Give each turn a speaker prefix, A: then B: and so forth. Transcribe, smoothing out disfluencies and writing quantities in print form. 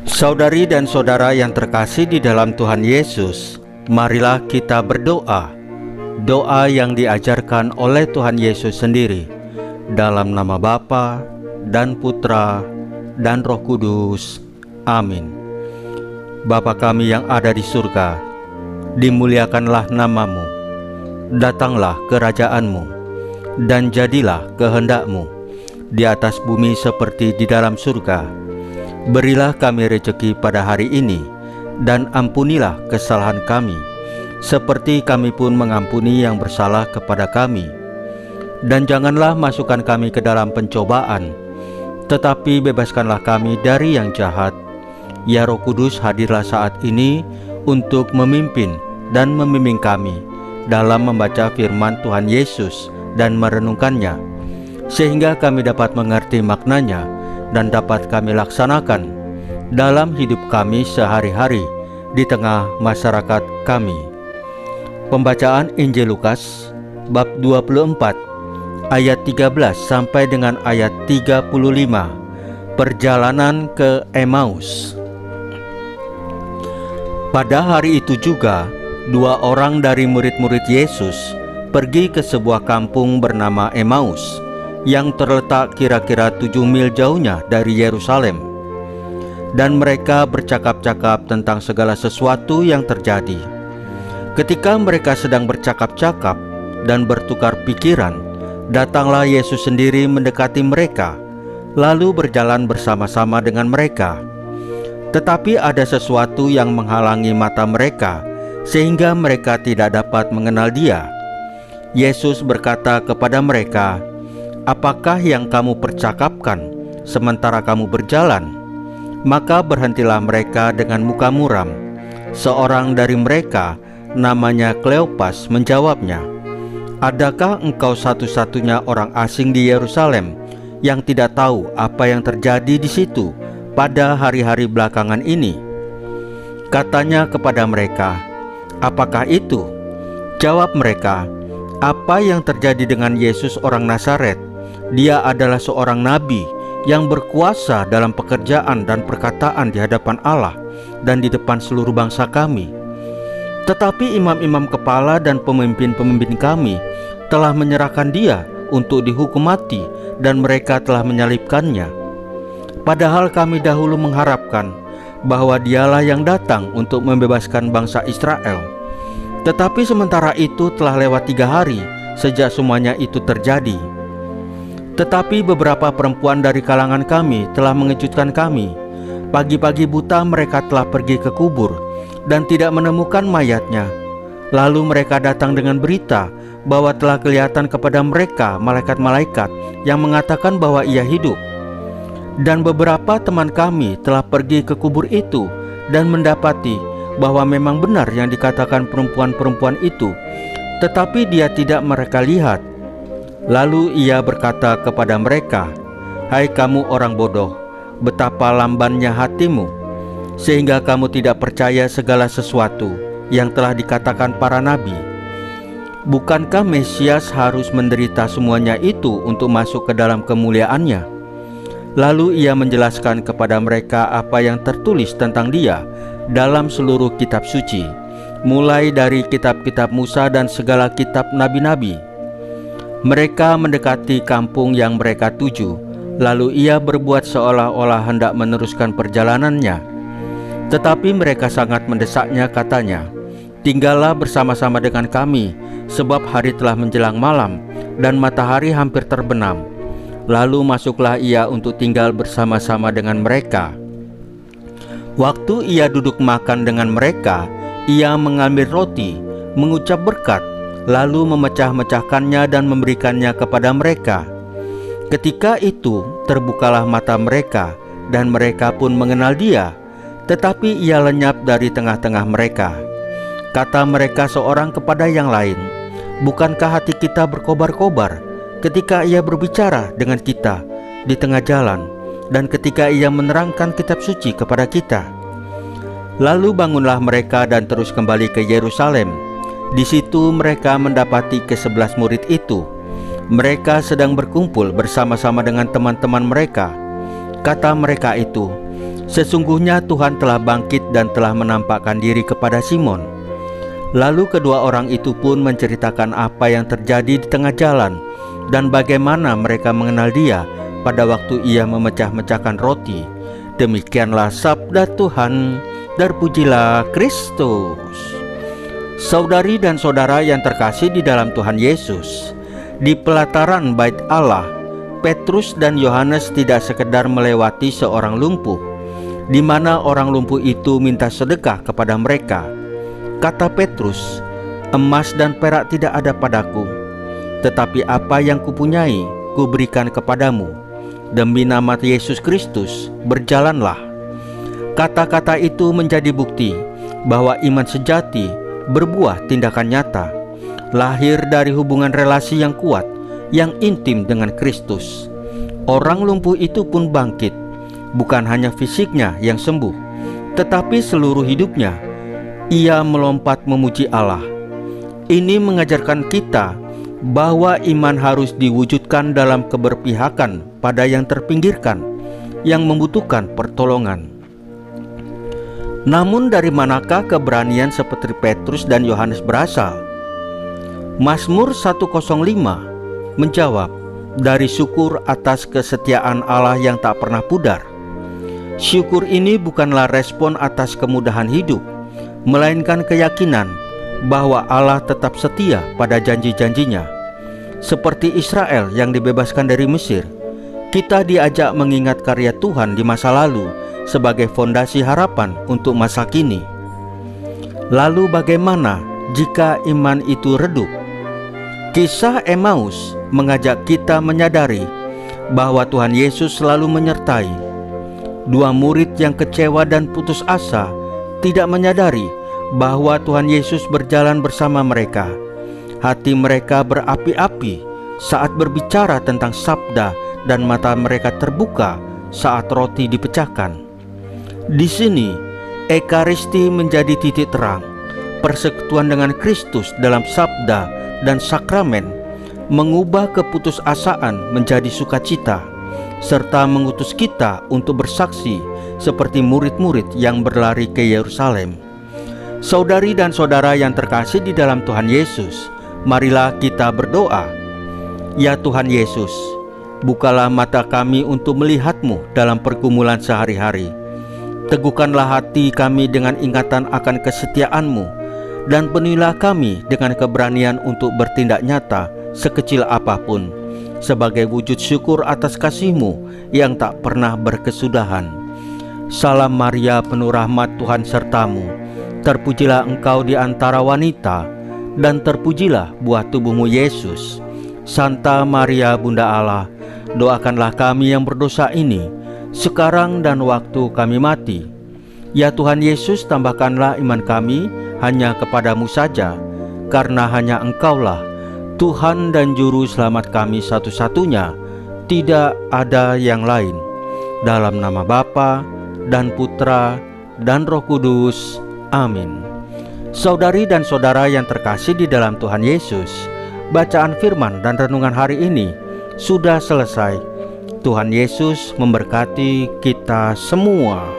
A: Saudari dan saudara yang terkasih di dalam Tuhan Yesus, marilah kita berdoa. Doa yang diajarkan oleh Tuhan Yesus sendiri, dalam nama Bapa dan Putra dan Roh Kudus. Amin. Bapa kami yang ada di surga, dimuliakanlah namamu. Datanglah kerajaanmu, dan jadilah kehendak-Mu di atas bumi seperti di dalam surga. Berilah kami rejeki pada hari ini, dan ampunilah kesalahan kami, seperti kami pun mengampuni yang bersalah kepada kami. Dan janganlah masukkan kami ke dalam pencobaan, tetapi bebaskanlah kami dari yang jahat. Ya Roh Kudus, hadirlah saat ini untuk memimpin dan membimbing kami dalam membaca firman Tuhan Yesus dan merenungkannya, sehingga kami dapat mengerti maknanya dan dapat kami laksanakan dalam hidup kami sehari-hari di tengah masyarakat kami. Pembacaan Injil Lukas bab 24 ayat 13 sampai dengan ayat 35. Perjalanan ke Emmaus. Pada hari itu juga, dua orang dari murid-murid Yesus pergi ke sebuah kampung bernama Emmaus yang terletak kira-kira 7 mil jauhnya dari Yerusalem. Dan mereka bercakap-cakap tentang segala sesuatu yang terjadi. Ketika mereka sedang bercakap-cakap dan bertukar pikiran, datanglah Yesus sendiri mendekati mereka, lalu berjalan bersama-sama dengan mereka. Tetapi ada sesuatu yang menghalangi mata mereka, sehingga mereka tidak dapat mengenal Dia. Yesus berkata kepada mereka, "Apakah yang kamu percakapkan sementara kamu berjalan?" Maka berhentilah mereka dengan muka muram. Seorang dari mereka, namanya Kleopas, menjawabnya, "Adakah engkau satu-satunya orang asing di Yerusalem yang tidak tahu apa yang terjadi di situ pada hari-hari belakangan ini?" Katanya kepada mereka, "Apakah itu?" Jawab mereka, "Apa yang terjadi dengan Yesus orang Nazaret? Dia adalah seorang nabi yang berkuasa dalam pekerjaan dan perkataan di hadapan Allah dan di depan seluruh bangsa kami. Tetapi imam-imam kepala dan pemimpin-pemimpin kami telah menyerahkan Dia untuk dihukum mati, dan mereka telah menyalibkannya. Padahal kami dahulu mengharapkan bahwa Dialah yang datang untuk membebaskan bangsa Israel. Tetapi sementara itu telah lewat 3 hari sejak semuanya itu terjadi. Tetapi beberapa perempuan dari kalangan kami telah mengejutkan kami. Pagi-pagi buta mereka telah pergi ke kubur dan tidak menemukan mayatnya. Lalu mereka datang dengan berita bahwa telah kelihatan kepada mereka malaikat-malaikat yang mengatakan bahwa ia hidup. Dan beberapa teman kami telah pergi ke kubur itu dan mendapati bahwa memang benar yang dikatakan perempuan-perempuan itu, tetapi dia tidak mereka lihat. Lalu ia berkata kepada mereka, "Hai kamu orang bodoh, betapa lambannya hatimu, sehingga kamu tidak percaya segala sesuatu yang telah dikatakan para nabi. Bukankah Mesias harus menderita semuanya itu untuk masuk ke dalam kemuliaannya?" Lalu ia menjelaskan kepada mereka apa yang tertulis tentang Dia dalam seluruh kitab suci, mulai dari kitab-kitab Musa dan segala kitab nabi-nabi. Mereka mendekati kampung yang mereka tuju, lalu ia berbuat seolah-olah hendak meneruskan perjalanannya. Tetapi mereka sangat mendesaknya, katanya, "Tinggallah bersama-sama dengan kami, sebab hari telah menjelang malam, dan matahari hampir terbenam." Lalu masuklah ia untuk tinggal bersama-sama dengan mereka. Waktu ia duduk makan dengan mereka, ia mengambil roti, mengucap berkat, lalu memecah-mecahkannya dan memberikannya kepada mereka. Ketika itu terbukalah mata mereka, dan mereka pun mengenal Dia, tetapi ia lenyap dari tengah-tengah mereka. Kata mereka seorang kepada yang lain, "Bukankah hati kita berkobar-kobar ketika ia berbicara dengan kita di tengah jalan, dan ketika ia menerangkan kitab suci kepada kita?" Lalu bangunlah mereka dan terus kembali ke Yerusalem. Di situ mereka mendapati ke-11 murid itu. Mereka sedang berkumpul bersama-sama dengan teman-teman mereka. Kata mereka itu, Sesungguhnya Tuhan telah bangkit dan telah menampakkan diri kepada Simon. Lalu kedua orang itu pun menceritakan apa yang terjadi di tengah jalan dan bagaimana mereka mengenal Dia pada waktu Ia memecah-mecahkan roti. Demikianlah sabda Tuhan. Terpujilah Kristus. Saudari dan saudara yang terkasih di dalam Tuhan Yesus, di pelataran Bait Allah, Petrus dan Yohanes tidak sekedar melewati seorang lumpuh, di mana orang lumpuh itu minta sedekah kepada mereka. Kata Petrus, "Emas dan perak tidak ada padaku, tetapi apa yang kupunyai, kuberikan kepadamu. Demi nama Yesus Kristus, berjalanlah." Kata-kata itu menjadi bukti bahwa iman sejati berbuah tindakan nyata, lahir dari hubungan relasi yang kuat, yang intim dengan Kristus. Orang lumpuh itu pun bangkit, bukan hanya fisiknya yang sembuh, tetapi seluruh hidupnya. Ia melompat memuji Allah. Ini mengajarkan kita bahwa iman harus diwujudkan dalam keberpihakan pada yang terpinggirkan, yang membutuhkan pertolongan. Namun dari manakah keberanian seperti Petrus dan Yohanes berasal? Mazmur 105 menjawab, dari syukur atas kesetiaan Allah yang tak pernah pudar. Syukur ini bukanlah respon atas kemudahan hidup, melainkan keyakinan bahwa Allah tetap setia pada janji-janjinya. Seperti Israel yang dibebaskan dari Mesir, kita diajak mengingat karya Tuhan di masa lalu sebagai fondasi harapan untuk masa kini. Lalu bagaimana jika iman itu redup? Kisah Emmaus mengajak kita menyadari bahwa Tuhan Yesus selalu menyertai. Dua murid yang kecewa dan putus asa tidak menyadari bahwa Tuhan Yesus berjalan bersama mereka. Hati mereka berapi-api saat berbicara tentang sabda dan mata mereka terbuka saat roti dipecahkan. Di sini, Ekaristi menjadi titik terang. Persekutuan dengan Kristus dalam sabda dan sakramen mengubah keputusasaan menjadi sukacita, serta mengutus kita untuk bersaksi seperti murid-murid yang berlari ke Yerusalem. Saudari dan saudara yang terkasih di dalam Tuhan Yesus, marilah kita berdoa. Ya Tuhan Yesus, bukalah mata kami untuk melihat-Mu dalam pergumulan sehari-hari. Teguhkanlah hati kami dengan ingatan akan kesetiaan-Mu, dan penuhilah kami dengan keberanian untuk bertindak nyata sekecil apapun, sebagai wujud syukur atas kasih-Mu yang tak pernah berkesudahan. Salam Maria, penuh rahmat, Tuhan sertamu. Terpujilah engkau di antara wanita, dan terpujilah buah tubuh-Mu Yesus. Santa Maria Bunda Allah, doakanlah kami yang berdosa ini, sekarang dan waktu kami mati. Ya Tuhan Yesus, tambahkanlah iman kami hanya kepadamu saja, karena hanya Engkaulah Tuhan dan Juru Selamat kami satu-satunya, tidak ada yang lain. Dalam nama Bapa dan Putra dan Roh Kudus. Amin. Saudari dan saudara yang terkasih di dalam Tuhan Yesus, bacaan firman dan renungan hari ini sudah selesai. Tuhan Yesus memberkati kita semua.